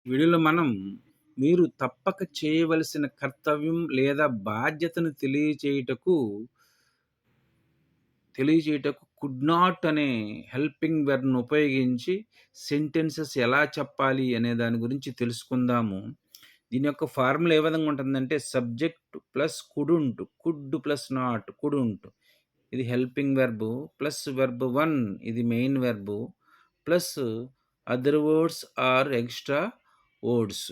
వీడియోలో మనం మీరు తప్పక చేయవలసిన కర్తవ్యం లేదా బాధ్యతను తెలియచేయుటకు కుడ్ నాట్ అనే హెల్పింగ్ వెర్బ్‌ను ఉపయోగించి సెంటెన్సెస్ ఎలా చెప్పాలి అనే దాని గురించి తెలుసుకుందాము. దీని యొక్క ఫార్ములా ఏ విధంగా ఉంటుందంటే subject plus couldn't, could plus not couldn't. ఇది హెల్పింగ్ వెర్బ్ ప్లస్ వెర్బ్ 1 ఇది main verb plus other words or extra words.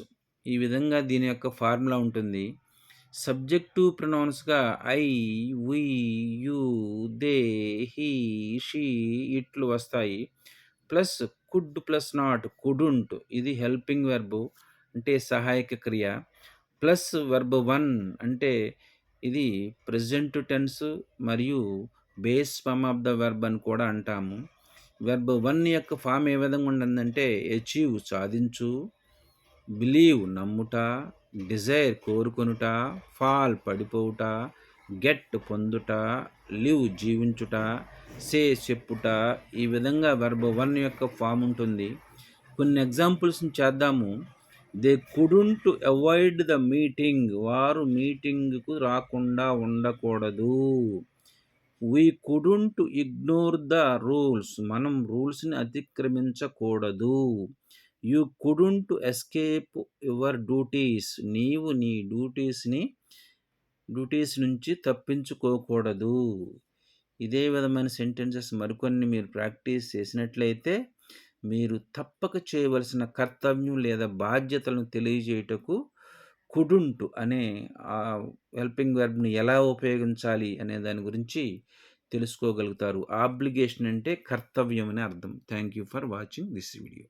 ఈ విధంగా దీని యొక్క ఫార్ములా ఉంటుంది. సబ్జెక్టివ్ ప్రొనౌన్స్‌గా I, we, you, they, he, she ఇట్లు వస్తాయి. Plus could plus not couldn't ఇది హెల్పింగ్ వెర్బ్ అంటే సహాయక క్రియ. ప్లస్ వెర్బ్ 1 అంటే ఇది ప్రెజెంట్ టెన్స్ మరియు base form of the verb అని కూడా అంటాము. వెర్బ్ 1 యొక్క ఫామ్ ఏ విధంగా ఉంటుందంటే అచీవ్ సాధించు, బిలీవ్ నమ్ముట, డిజైర్ కోరుకొనుట, ఫాల్ పడిపోవుట, గెట్ పొందుట, లివ్ జీవించుట, సే చెప్పుట. ఈ విధంగా వెర్బ్ 1 యొక్క ఫామ్ ఉంటుంది. కొన్ని ఎగ్జాంపుల్స్‌ని చేద్దాము. They couldn't avoid the meeting. వారు మీటింగ్‌కు రాకుండా ఉండకూడదు. We couldn't ignore the rules. మనం రూల్స్‌ని అతిక్రమించకూడదు. You couldn't escape your duties. నీవు నీ డ్యూటీస్ నుంచి తప్పించుకోకూడదు. ఇదే విధమైన సెంటెన్సెస్ మరికొన్ని మీరు ప్రాక్టీస్ చేసినట్లయితే మీరు తప్పక చేయవలసిన కర్తవ్యం లేదా బాధ్యతలను తెలియజేయుటకు కుడుంట్ అనే హెల్పింగ్ వెర్బ్‌ని ఎలా ఉపయోగించాలి అనే దాని గురించి తెలుసుకోగలుగుతారు. ఆబ్లిగేషన్ అంటే కర్తవ్యం అని అర్థం. Thank you for watching this video.